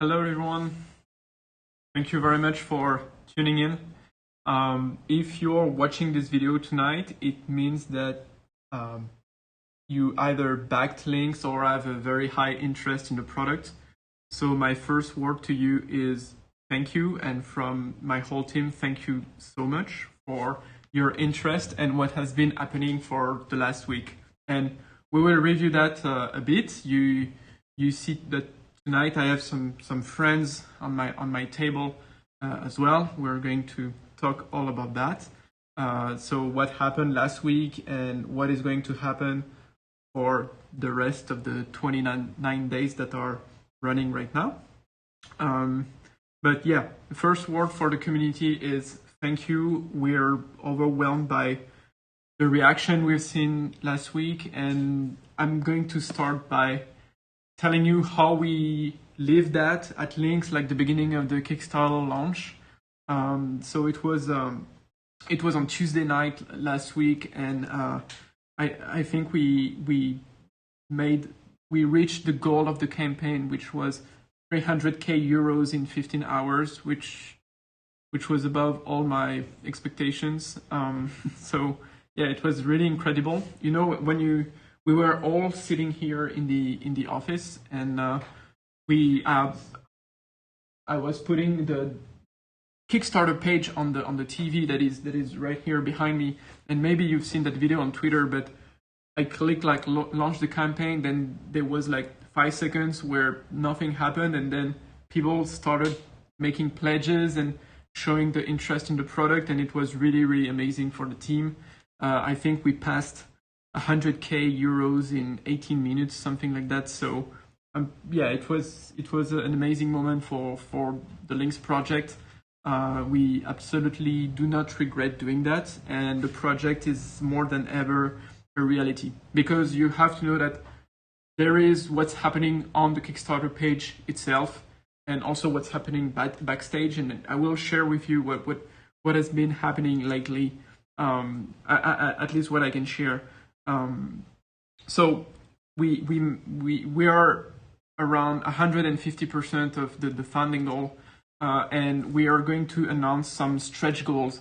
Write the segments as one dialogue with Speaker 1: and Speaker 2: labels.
Speaker 1: Hello, everyone. Thank you very much for tuning in. If you're watching this video tonight, it means that you either backed links or have a very high interest in the product. So my first word to you is thank you. And from my whole team, thank you so much for your interest and what has been happening for the last week. And we will review that a bit. You see that tonight I have some friends on my table as well. We're going to talk all about that. So what happened last week and what is going to happen for the rest of the 29 days that are running right now. But yeah, the first word for the community is thank you. We're overwhelmed by the reaction we've seen last week, and I'm going to start by telling you how we lived that at Links, like the beginning of the Kickstarter launch. So it was on Tuesday night last week, and I think we reached the goal of the campaign, which was 300k euros in 15 hours, which was above all my expectations. So yeah, it was really incredible. You know, when we were all sitting here in the office, and I was putting the Kickstarter page on the TV that is right here behind me, and maybe you've seen that video on Twitter, but I clicked like launch the campaign, then there was like 5 seconds where nothing happened, and then people started making pledges and showing the interest in the product, and it was really amazing for the team. I think we passed 100k euros in 18 minutes, something like that. So yeah, it was an amazing moment for the Links project. We absolutely do not regret doing that, and the project is more than ever a reality, because you have to know that there is what's happening on the Kickstarter page itself, and also what's happening backstage. And I will share with you what has been happening lately, at least what I can share. So we are around 150% of the funding goal, and we are going to announce some stretch goals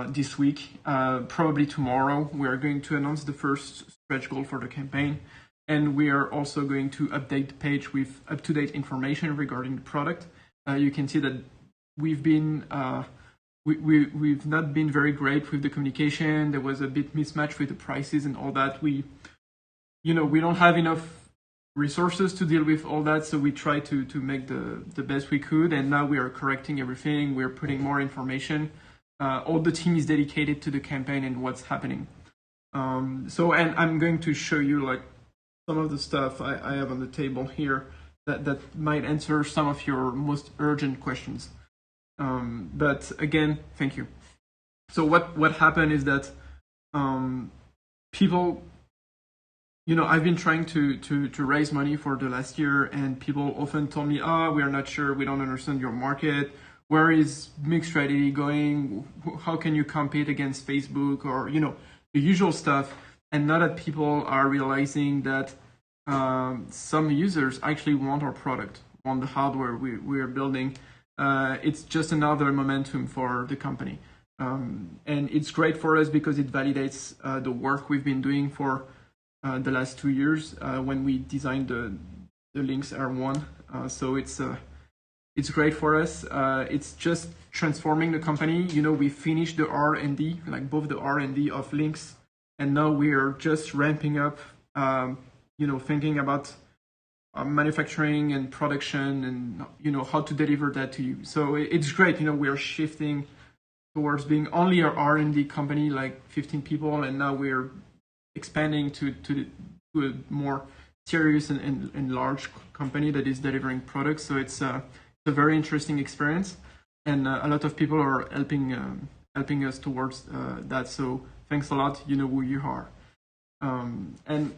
Speaker 1: this week. Probably tomorrow we are going to announce the first stretch goal for the campaign, and we are also going to update the page with up-to-date information regarding the product. You can see that we've been we've not been very great with the communication. There was a bit mismatch with the prices and all that. We don't have enough resources to deal with all that, so we try to make the best we could, and now we are correcting everything. We're putting more information. All the team is dedicated to the campaign and what's happening. So, and I'm going to show you like some of the stuff I have on the table here that might answer some of your most urgent questions. But again, thank you. So what happened is that people, I've been trying to raise money for the last year, and people often told me, we are not sure, we don't understand your market. Where is mixed strategy going? How can you compete against Facebook, or the usual stuff? And now that people are realizing that some users actually want our product, want the hardware we are building, it's just another momentum for the company. And it's great for us because it validates the work we've been doing for the last 2 years when we designed the Links R1. So it's great for us. It's just transforming the company. We finished the R&D, like both the R&D of Links, and now we are just ramping up, thinking about manufacturing and production, and how to deliver that to you. So it's great. We are shifting towards being only an R&D company, like 15 people, and now we're expanding to a more serious and large company that is delivering products. So it's a very interesting experience, and a lot of people are helping us towards that. So thanks a lot. You know who you are. And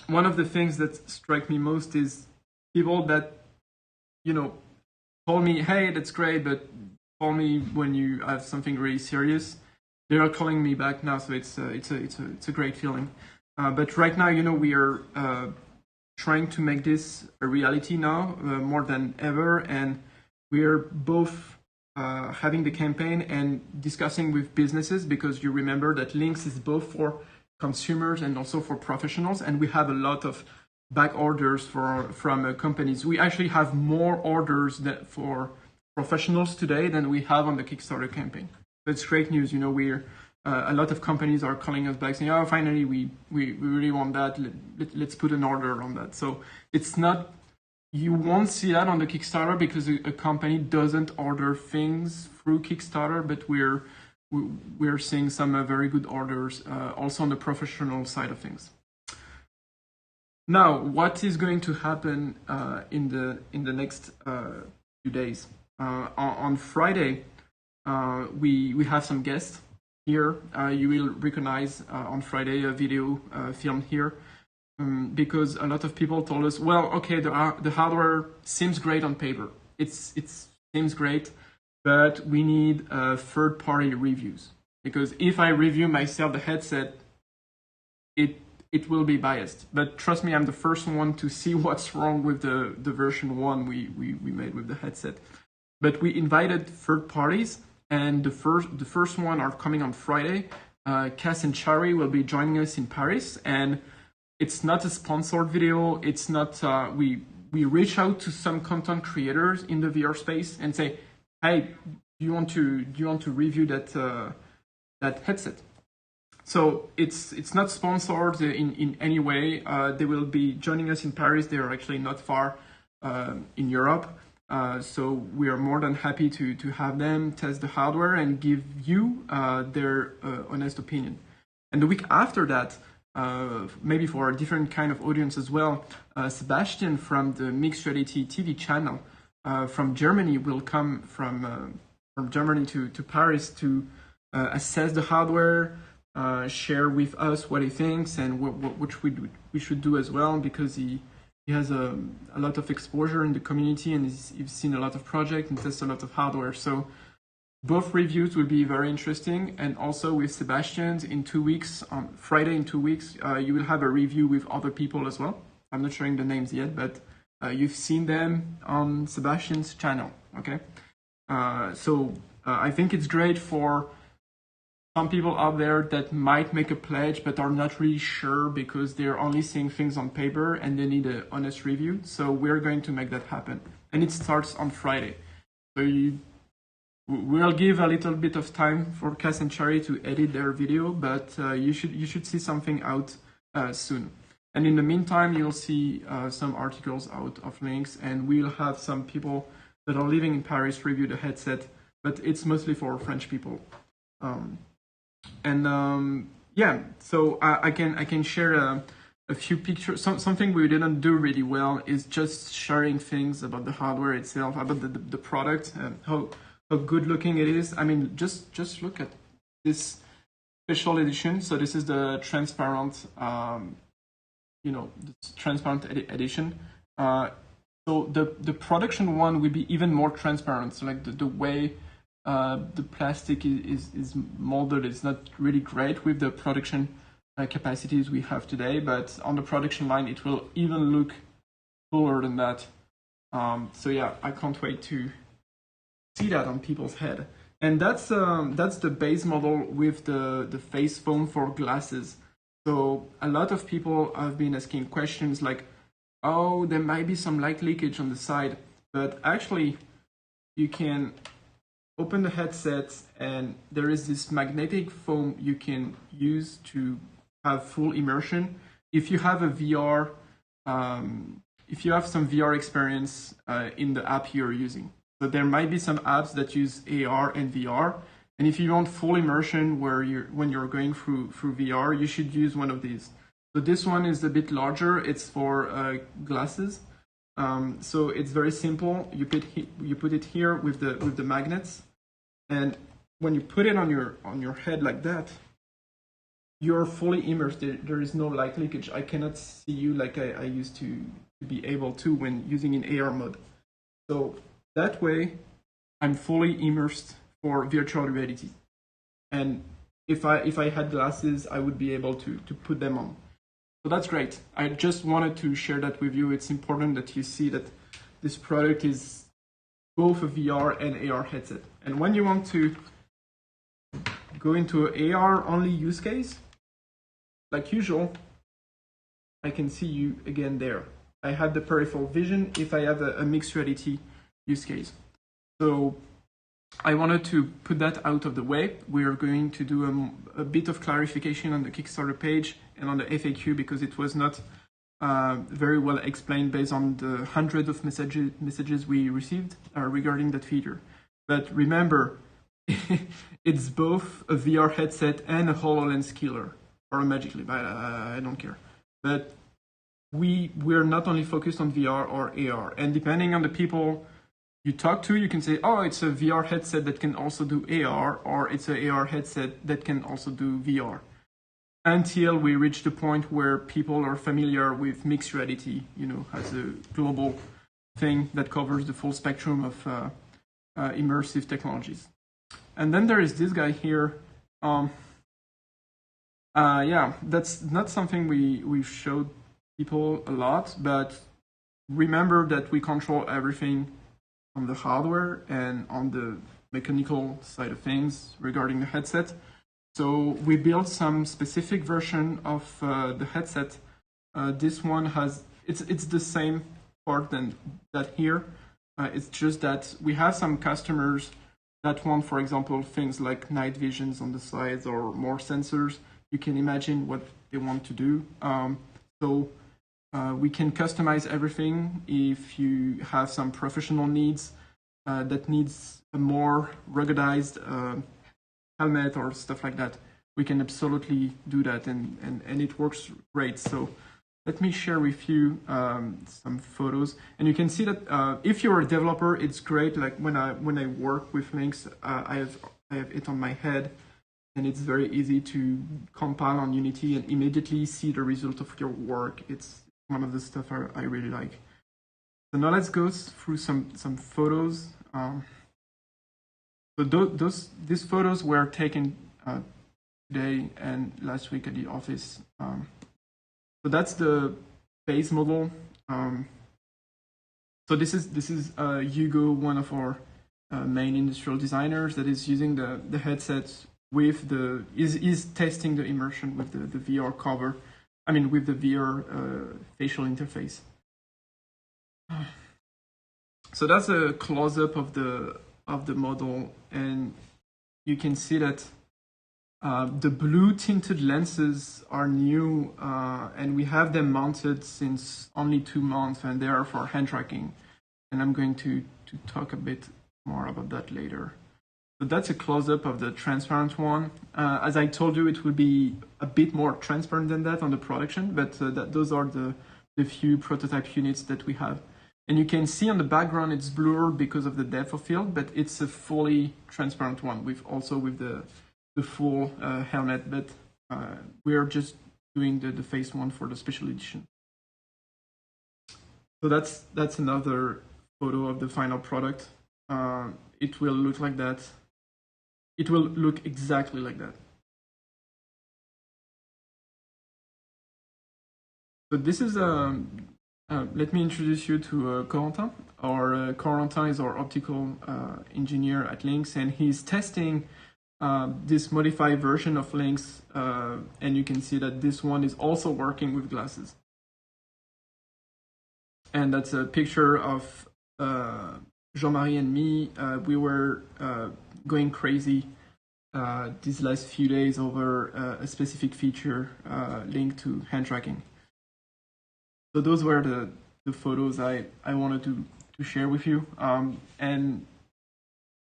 Speaker 1: one of the things that strike me most is people that told me, hey, that's great, but call me when you have something really serious. They are calling me back now, so it's a great feeling. But right now, we are trying to make this a reality now more than ever, and we're both having the campaign and discussing with businesses, because you remember that Links is both for consumers and also for professionals, and we have a lot of back orders from companies. We actually have more orders for professionals today than we have on the Kickstarter campaign. So it's great news. You know, we're a lot of companies are calling us back saying, "Oh, finally, we really want that. Let's put an order on that." So it's not, you won't see that on the Kickstarter because a company doesn't order things through Kickstarter, but we're seeing some very good orders also on the professional side of things. Now, what is going to happen in the next few days? On Friday, we have some guests here. You will recognize on Friday a video filmed here, because a lot of people told us, well, okay, the hardware seems great on paper. It seems great, but we need third-party reviews, because if I review myself the headset, it will be biased. But trust me, I'm the first one to see what's wrong with the version 1 we made with the headset. But we invited third parties, and the first one are coming on Friday. Cass and Chari will be joining us in Paris, and it's not a sponsored video. It's not. We reach out to some content creators in the VR space and say, "Hey, do you want to review that headset?" So it's not sponsored in any way. They will be joining us in Paris. They are actually not far in Europe. So we are more than happy to have them test the hardware and give you their honest opinion. And the week after that, maybe for a different kind of audience as well, Sebastian from the Mixed Reality TV channel from Germany will come from Germany to Paris to assess the hardware, share with us what he thinks and what we should do as well, because he has a lot of exposure in the community, and he's seen a lot of projects and tested a lot of hardware. So both reviews will be very interesting. And also with Sebastian's in 2 weeks, on Friday in 2 weeks, you will have a review with other people as well. I'm not showing the names yet, but you've seen them on Sebastian's channel, okay? So I think it's great for some people out there that might make a pledge but are not really sure because they're only seeing things on paper and they need an honest review. So we're going to make that happen. And it starts on Friday. So we'll give a little bit of time for Cass and Chari to edit their video, but you should see something out soon. And in the meantime, you'll see some articles out of Links, and we'll have some people that are living in Paris review the headset, but it's mostly for French people. Yeah, so I can share a few pictures. Something we didn't do really well is just sharing things about the hardware itself, about the product, and how good looking it is. I mean, just look at this special edition. So this is the transparent, transparent edition. So the production one will be even more transparent. So like the way the plastic is molded, it's not really great with the production capacities we have today, but on the production line it will even look cooler than that. So yeah, I can't wait to see that on people's head. And that's the base model with the face foam for glasses. So a lot of people have been asking questions like, oh, there might be some light leakage on the side, but actually you can open the headset and there is this magnetic foam you can use to have full immersion. If you have a VR, if you have some VR experience in the app you're using. So there might be some apps that use AR and VR, and if you want full immersion when you're going through VR, you should use one of these. So this one is a bit larger. It's for glasses. So it's very simple. You put it here with the magnets, and when you put it on your head like that, you're fully immersed. There is no light leakage. I cannot see you like I used to be able to when using in AR mode. So that way, I'm fully immersed for virtual reality. And if I had glasses, I would be able to put them on. So that's great. I just wanted to share that with you. It's important that you see that this product is both a VR and AR headset. And when you want to go into an AR only use case, like usual, I can see you again there. I have the peripheral vision if I have a mixed reality use case. So I wanted to put that out of the way. We are going to do a bit of clarification on the Kickstarter page and on the FAQ because it was not very well explained based on the hundreds of messages we received regarding that feature. But remember, it's both a VR headset and a HoloLens killer or a Magic Leap. I don't care. But we're not only focused on VR or AR, and depending on the people you talk to, you can say, oh, it's a VR headset that can also do AR, or it's an AR headset that can also do VR. Until we reach the point where people are familiar with mixed reality, as a global thing that covers the full spectrum of immersive technologies. And then there is this guy here. Yeah, that's not something we showed people a lot, but remember that we control everything on the hardware and on the mechanical side of things regarding the headset. So we built some specific version of the headset. This one has, it's the same part than that here. It's just that we have some customers that want, for example, things like night visions on the sides or more sensors. You can imagine what they want to do. We can customize everything. If you have some professional needs that needs a more ruggedized helmet or stuff like that, we can absolutely do that, and it works great. So let me share with you some photos, and you can see that if you're a developer, it's great. Like when I work with Lynx, I have it on my head, and it's very easy to compile on Unity and immediately see the result of your work. It's one of the stuff I really like. So now let's go through some photos. So these photos were taken today and last week at the office. So that's the base model. So this is Hugo, one of our main industrial designers, that is using the headset with is testing the immersion with the VR cover. I mean, with the VR facial interface. So that's a close-up of the model, and you can see that the blue tinted lenses are new, and we have them mounted since only 2 months, and they are for hand tracking. And I'm going to talk a bit more about that later. So that's a close-up of the transparent one. As I told you, it will be a bit more transparent than that on the production, but those are the few prototype units that we have. And you can see on the background it's blurred because of the depth of field, but it's a fully transparent one with the full helmet, but we're just doing the face one for the special edition. So that's another photo of the final product. It will look like that. It will look exactly like that. So this is let me introduce you to Corentin. Corentin is our optical engineer at Lynx, and he's testing this modified version of Lynx, and you can see that this one is also working with glasses. And that's a picture of Jean-Marie and me. We were going crazy these last few days over a specific feature linked to hand tracking. So those were the photos I wanted to share with you. And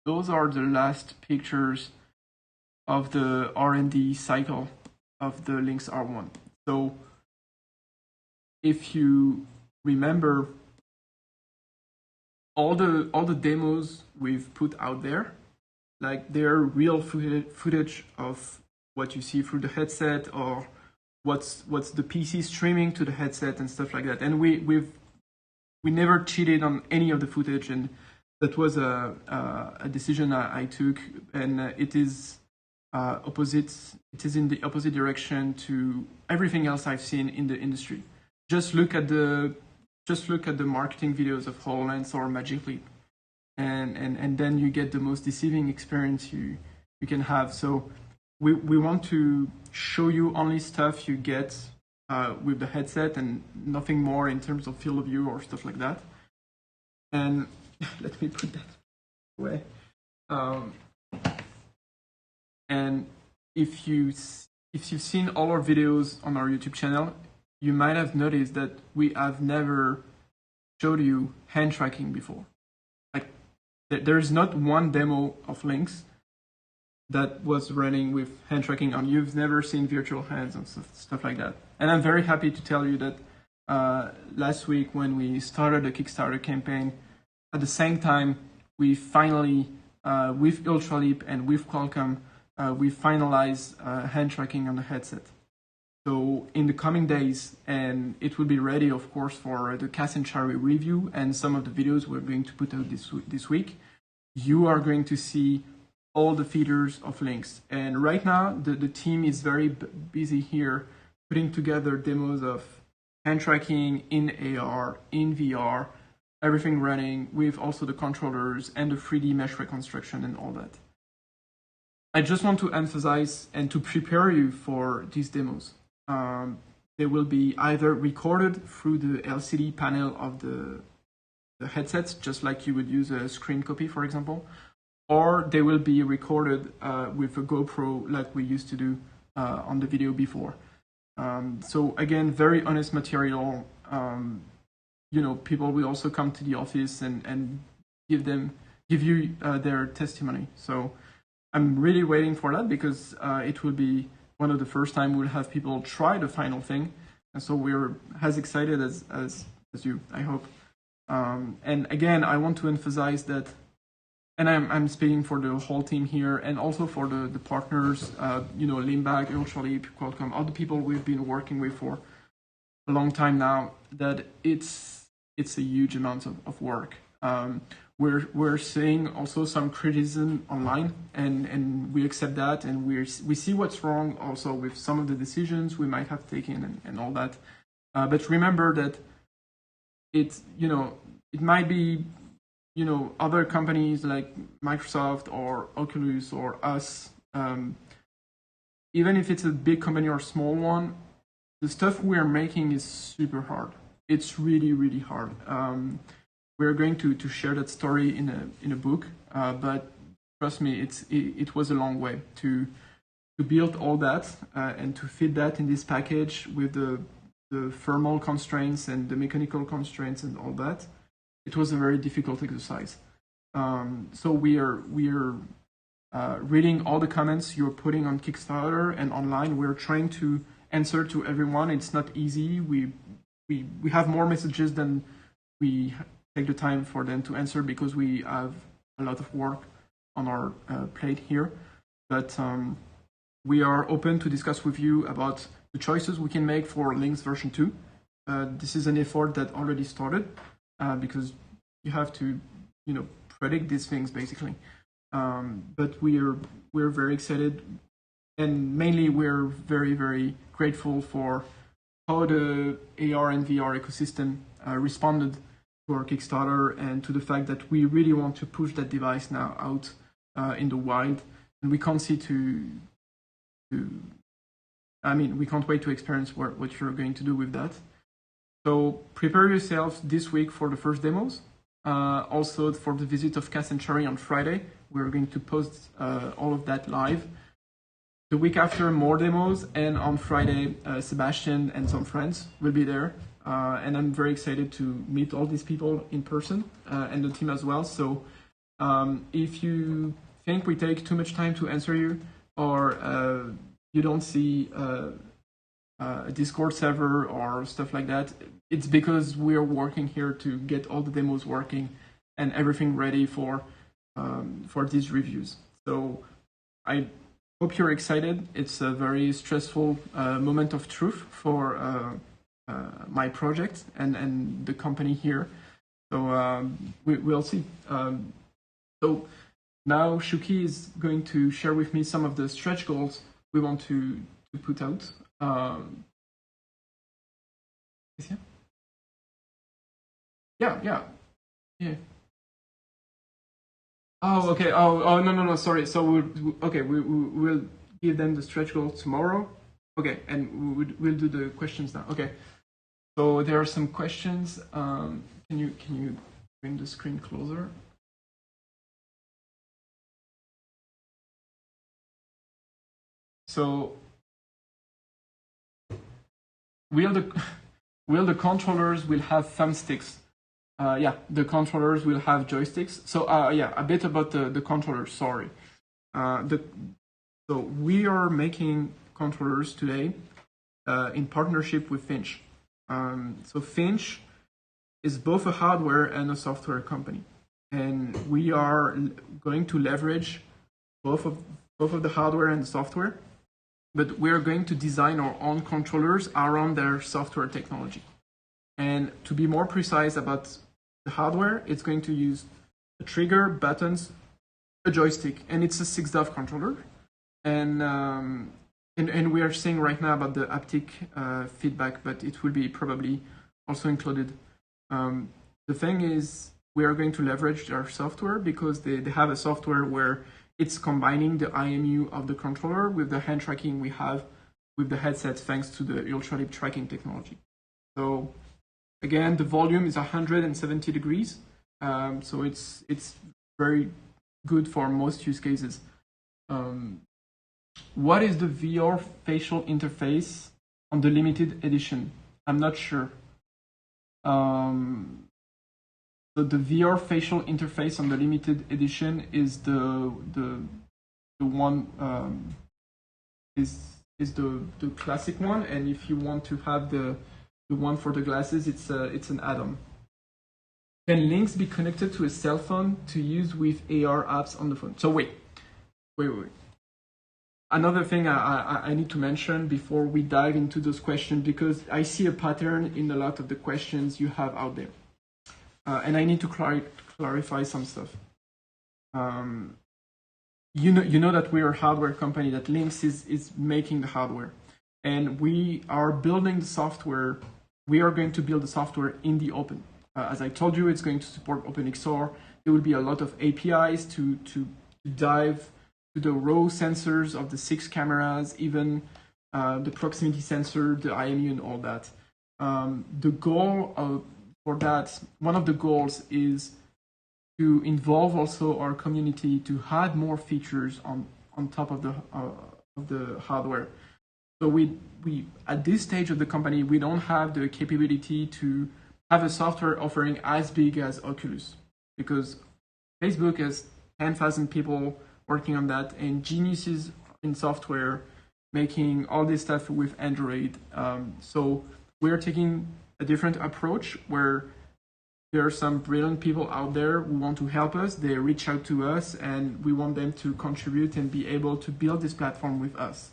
Speaker 1: those are the last pictures of the R&D cycle of the Lynx R1. So if you remember, all the demos we've put out there, like they're real footage of what you see through the headset, or what's the PC streaming to the headset and stuff like that. And we never cheated on any of the footage, and that was a decision I took, and it is opposite. It is in the opposite direction to everything else I've seen in the industry. Just look at the marketing videos of HoloLens or Magic Leap, and then you get the most deceiving experience you can have. So we want to show you only stuff you get with the headset and nothing more in terms of field of view or stuff like that. And let me put that away. And if you've seen all our videos on our YouTube channel, you might have noticed that we have never showed you hand tracking before. Like, there is not one demo of Lynx that was running with hand tracking on. You've never seen virtual hands and stuff like that. And I'm very happy to tell you that last week when we started the Kickstarter campaign, at the same time, we finally, with Ultraleap and with Qualcomm, we finalized hand tracking on the headset. So in the coming days, and it will be ready, of course, for the Cass and Cherry review and some of the videos we're going to put out this week, you are going to see all the features of Lynx. And right now, the team is very busy here putting together demos of hand tracking in AR, in VR, everything running with also the controllers and the 3D mesh reconstruction and all that. I just want to emphasize and to prepare you for these demos. They will be either recorded through the LCD panel of the headsets, just like you would use a screen copy, for example, or they will be recorded with a GoPro like we used to do on the video before. So again, very honest material. People will also come to the office and give you their testimony. So I'm really waiting for that because it will be one of the first time we'll have people try the final thing. And so we're as excited as you, I hope. And again, I want to emphasize that, and I'm speaking for the whole team here and also for the partners, Limbag, Ultraleap, Qualcomm, all the people we've been working with for a long time now, that it's a huge amount of work. We're seeing also some criticism online, and we accept that, and we see what's wrong also with some of the decisions we might have taken and all that. But remember that it might be other companies like Microsoft or Oculus or us. Even if it's a big company or a small one, the stuff we're making is super hard. It's really, really hard. We're going to share that story in a book, but trust me, it was a long way to build all that and to fit that in this package with the thermal constraints and the mechanical constraints and all that. It was a very difficult exercise. So we are reading all the comments you're putting on Kickstarter and online. We're trying to answer to everyone. It's not easy. We have more messages than we take the time for them to answer because we have a lot of work on our plate here. But we are open to discuss with you about the choices we can make for Lynx version 2. This is an effort that already started because you have to, predict these things basically. But we're very excited, and mainly we're very, very grateful for how the AR and VR ecosystem responded to our Kickstarter and to the fact that we really want to push that device now out in the wild, and we can't we can't wait to experience what you're going to do with that. So prepare yourselves this week for the first demos. Also for the visit of Cass and Cherry on Friday. We're going to post all of that live. The week after, more demos, and on Friday, Sebastian and some friends will be there. And I'm very excited to meet all these people in person and the team as well. So if you think we take too much time to answer you, or you don't see a Discord server or stuff like that, it's because we are working here to get all the demos working and everything ready for these reviews. So I hope you're excited. It's a very stressful moment of truth for my project and the company here. So we'll see. So Now Shuki is going to share with me some of the stretch goals we want to put out. Yeah. Oh, okay. Oh, no. Sorry. So we'll give them the stretch goal tomorrow. Okay, and we'll do the questions now. Okay. So there are some questions. Can you bring the screen closer? So will the controllers will have thumbsticks? Yeah, the controllers will have joysticks. So yeah, a bit about the controllers. Sorry. So we are making controllers today in partnership with Finch. So Finch is both a hardware and a software company, and we are going to leverage both of the hardware and the software, but we are going to design our own controllers around their software technology. And to be more precise about the hardware, it's going to use a trigger, buttons, a joystick, and it's a 6DAV controller. And we are seeing right now about the haptic feedback, but it will be probably also included. The thing is, we are going to leverage their software because they have a software where it's combining the IMU of the controller with the hand tracking we have with the headset thanks to the ultralip tracking technology. So again, the volume is 170 degrees, so it's very good for most use cases. What is the VR facial interface on the limited edition? I'm not sure. So the VR facial interface on the limited edition is the one is the classic one, and if you want to have the one for the glasses, it's an add-on. Can links be connected to a cell phone to use with AR apps on the phone? So wait. Another thing I need to mention before we dive into those questions, because I see a pattern in a lot of the questions you have out there. And I need to clarify some stuff. You know that we are a hardware company, that Lynx is making the hardware. And we are building the software. We are going to build the software in the open. As I told you, it's going to support OpenXR. There will be a lot of APIs to dive to the raw sensors of the 6 cameras, even the proximity sensor, the IMU, and all that. The goal for that, one of the goals is to involve also our community to add more features on top of the hardware. So we at this stage of the company, we don't have the capability to have a software offering as big as Oculus, because Facebook has 10,000 people working on that, and geniuses in software making all this stuff with Android. So we're taking a different approach where there are some brilliant people out there who want to help us. They reach out to us, and we want them to contribute and be able to build this platform with us.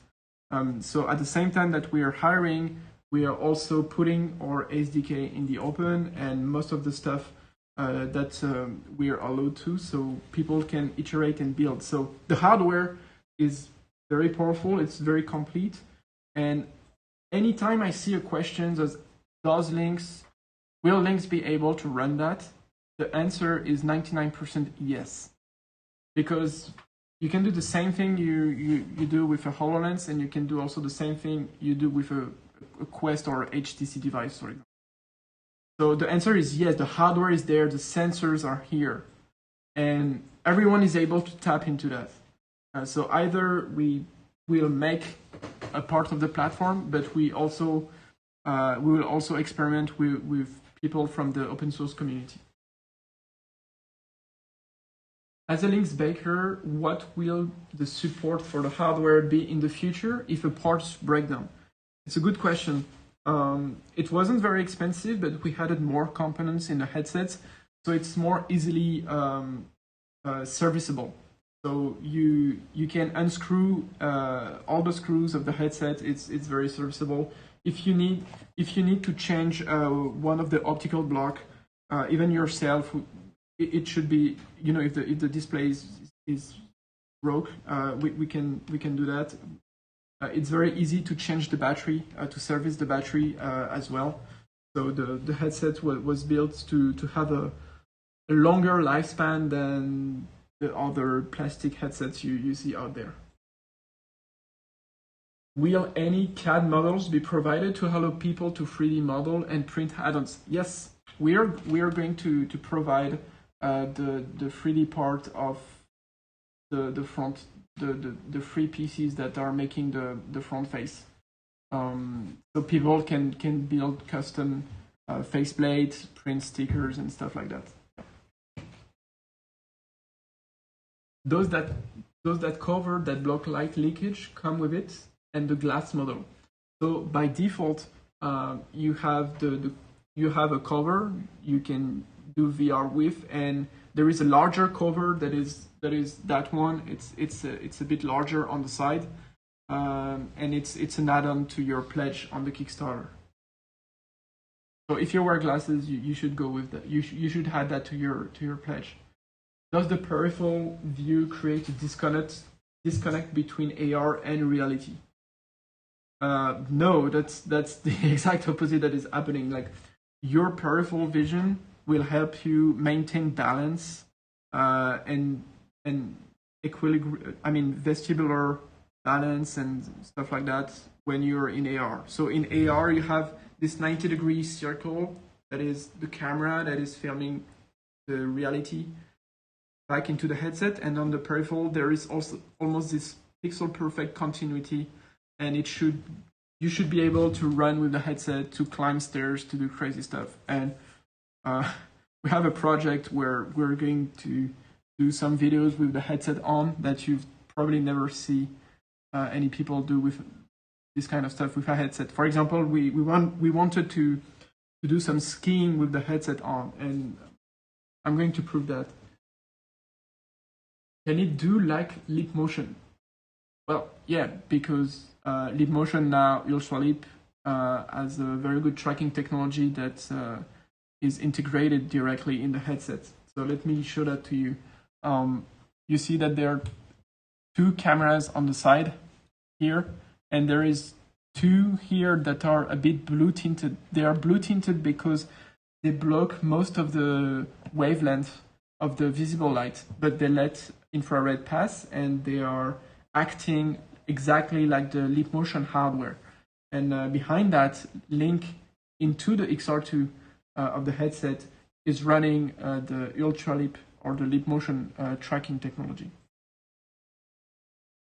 Speaker 1: So at the same time that we are hiring, we are also putting our SDK in the open, and most of the stuff that we are allowed to, so people can iterate and build. So the hardware is very powerful, it's very complete, and anytime I see a question as will Lynx be able to run that? The answer is 99% yes, because you can do the same thing you do with a HoloLens, and you can do also the same thing you do with a Quest or HTC device, for example. So the answer is yes, the hardware is there, the sensors are here, and everyone is able to tap into that. So either we will make a part of the platform, but we will also experiment with people from the open source community. As a Lynx baker, what will the support for the hardware be in the future if a parts break down? It's a good question. It wasn't very expensive, but we added more components in the headsets, so it's more easily serviceable. So you can unscrew all the screws of the headset. It's very serviceable. If you need to change one of the optical block, even yourself, it should be, if the display is is broke, we can do that. It's very easy to change the battery, to service the battery as well. So the headset was built to have a longer lifespan than the other plastic headsets you see out there. Will any CAD models be provided to allow people to 3D model and print add-ons? Yes, we are going to provide the 3D part of the front, the three pieces that are making the front face. So people can build custom faceplates, print stickers, and stuff like that. Those that cover that block light leakage come with it, and the glass model. So by default, you have you have a cover you can do VR with, and there is a larger cover that is that one. It's a bit larger on the side, and it's an add-on to your pledge on the Kickstarter. So if you wear glasses, you should go with that. You should add that to your pledge. Does the peripheral view create a disconnect between AR and reality? No, that's the exact opposite that is happening. Like, your peripheral vision will help you maintain balance and equilibrium. I mean, vestibular balance and stuff like that when you're in AR. So in AR, you have this 90-degree circle that is the camera that is filming the reality back into the headset, and on the peripheral there is also almost this pixel perfect continuity, and you should be able to run with the headset, to climb stairs, to do crazy stuff. And we have a project where we're going to do some videos with the headset on that you've probably never see any people do with this kind of stuff with a headset. For example, we wanted to do some skiing with the headset on, and I'm going to prove that. Can it do like lip motion? Well, yeah, because lip motion now, Ultra Lip has a very good tracking technology that is integrated directly in the headset. So let me show that to you. You see that there are two cameras on the side here, and there is two here that are a bit blue tinted. They are blue tinted because they block most of the wavelength of the visible light, but they let infrared pass, and they are acting exactly like the lip motion hardware. And behind that, link into the XR2 of the headset is running the Ultra Lip or the lip motion tracking technology.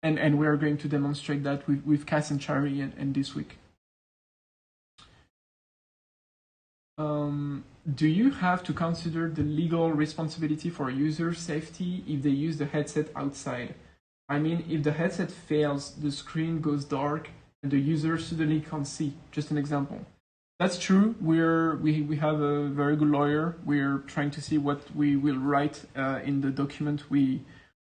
Speaker 1: And we are going to demonstrate that with Cass and Chari and this week. Do you have to consider the legal responsibility for user safety if they use the headset outside? I mean, if the headset fails, the screen goes dark, and the user suddenly can't see. Just an example. That's true. We have a very good lawyer. We're trying to see what we will write in the document we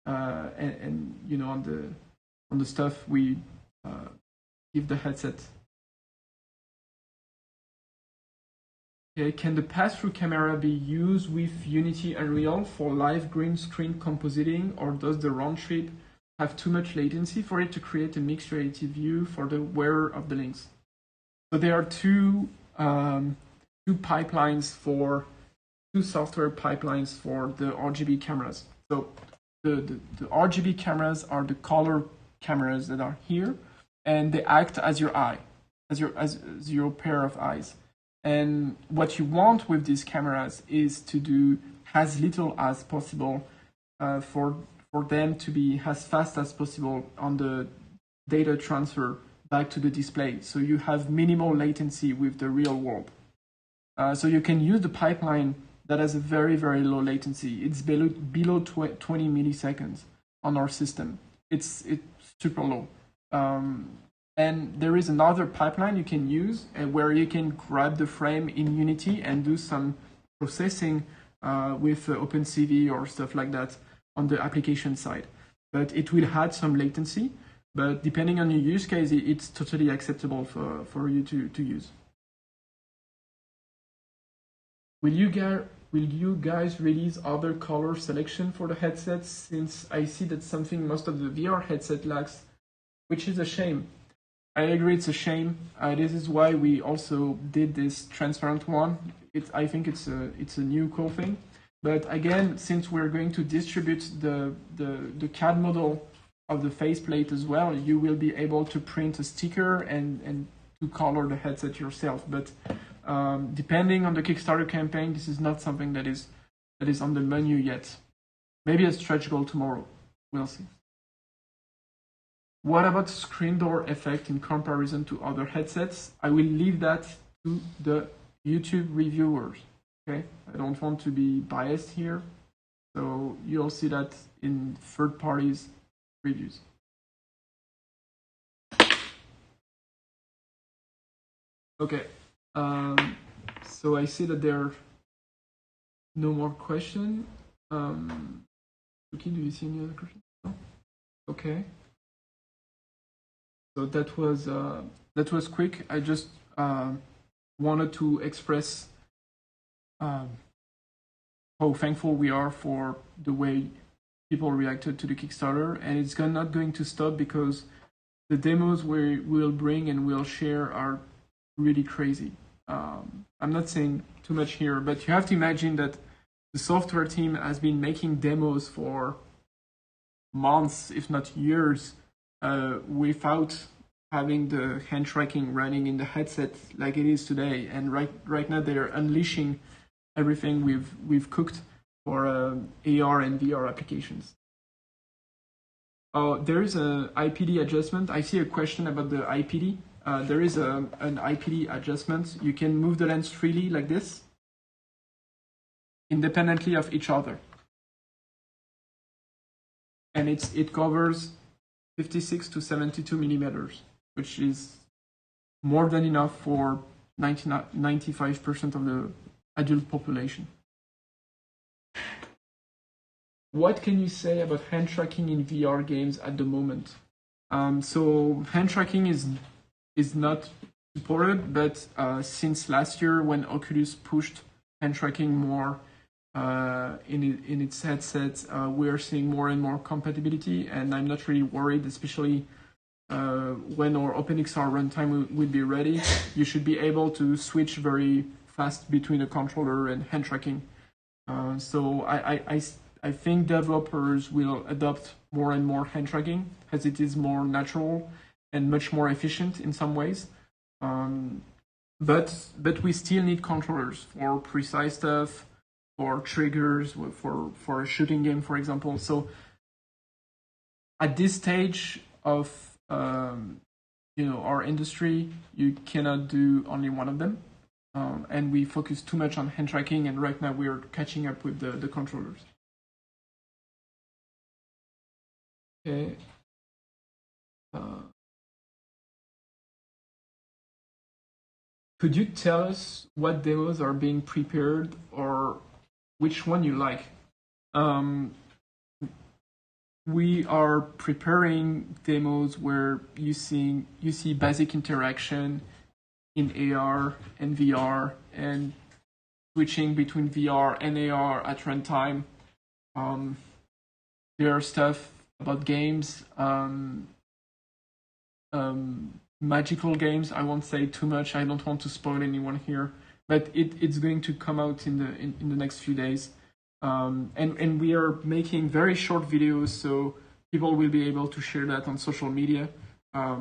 Speaker 1: and you know, on the stuff we give the headset. Okay, can the pass-through camera be used with Unity Unreal for live green screen compositing, or does the round trip have too much latency for it to create a mixed reality view for the wearer of the links? So there are two pipelines for two software pipelines for the RGB cameras. So the RGB cameras are the color cameras that are here, and they act as your eye, as your pair of eyes. And what you want with these cameras is to do as little as possible for them to be as fast as possible on the data transfer back to the display. So you have minimal latency with the real world. So you can use the pipeline that has a very, very low latency. It's below 20 milliseconds on our system. It's super low. And there is another pipeline you can use where you can grab the frame in Unity and do some processing with OpenCV or stuff like that on the application side. But it will add some latency, but depending on your use case, it's totally acceptable for you to use. Will will you guys release other color selection for the headsets? Since I see that's something most of the VR headset lacks, which is a shame. I agree, it's a shame. This is why we also did this transparent one. I think it's a new cool thing. But again, since we're going to distribute the CAD model of the faceplate as well, you will be able to print a sticker and to color the headset yourself. But depending on the Kickstarter campaign, this is not something that is on the menu yet. Maybe a stretch goal tomorrow. We'll see. What about screen door effect in comparison to other headsets? I will leave that to the YouTube reviewers. Okay, I don't want to be biased here, so you'll see that in third parties reviews. Okay, so I see that there are no more questions. Okay, do you see any other questions? No? Okay. So that was quick. I just wanted to express how thankful we are for the way people reacted to the Kickstarter, and it's not going to stop because the demos we will bring and we'll share are really crazy. I'm not saying too much here, but you have to imagine that the software team has been making demos for months, if not years, without having the hand tracking running in the headset like it is today. And right now they're unleashing everything we've cooked for AR and VR applications. Oh, there is an IPD adjustment. I see a question about the IPD. There is an IPD adjustment. You can move the lens freely like this, independently of each other. And it covers 56 to 72 millimeters, which is more than enough for 95% of the adult population. What can you say about hand tracking in VR games at the moment? So hand tracking is not supported, but since last year when Oculus pushed hand tracking more in its headsets, we're seeing more and more compatibility, and I'm not really worried, especially when our OpenXR runtime will be ready. You should be able to switch very fast between a controller and hand tracking. So I think developers will adopt more and more hand tracking as it is more natural and much more efficient in some ways. But we still need controllers for precise stuff, for triggers, for a shooting game, for example. So at this stage of our industry, you cannot do only one of them, and we focus too much on hand tracking. And right now we're catching up with the controllers. Okay. Could you tell us what demos are being prepared or which one you like? We are preparing demos where you see basic interaction in AR and VR and switching between VR and AR at runtime. There are stuff about games, magical games. I won't say too much. I don't want to spoil anyone here, but it's going to come out in the next few days. And we are making very short videos, so people will be able to share that on social media.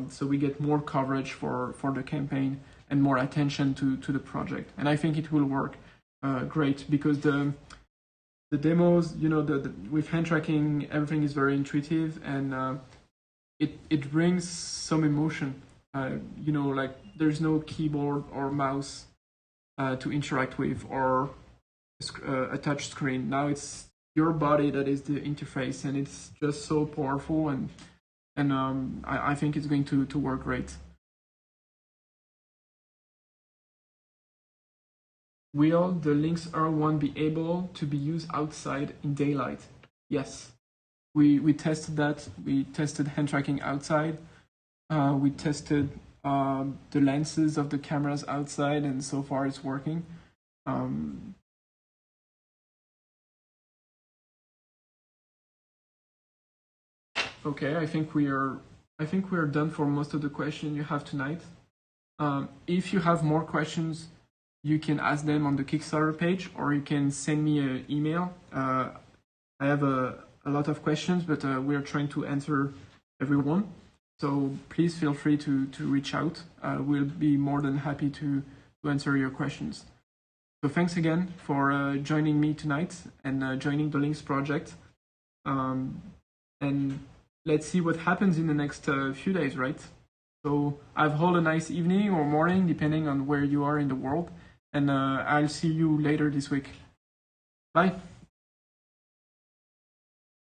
Speaker 1: So we get more coverage for the campaign and more attention to the project. And I think it will work great because the demos, with hand tracking, everything is very intuitive and it brings some emotion. Like there's no keyboard or mouse to interact with or a touch screen. Now it's your body that is the interface, and it's just so powerful, and I think it's going to work great. Will the Lynx R1 be able to be used outside in daylight? Yes. We tested that. We tested hand tracking outside. We tested the lenses of the cameras outside, and so far it's working. Okay, I think we are done for most of the questions you have tonight. If you have more questions, you can ask them on the Kickstarter page, or you can send me an email. I have a lot of questions, but we are trying to answer everyone. So please feel free to reach out. We'll be more than happy to answer your questions. So thanks again for joining me tonight and joining the Links project. And let's see what happens in the next few days, right? So have a nice evening or morning, depending on where you are in the world. And I'll see you later this week. Bye.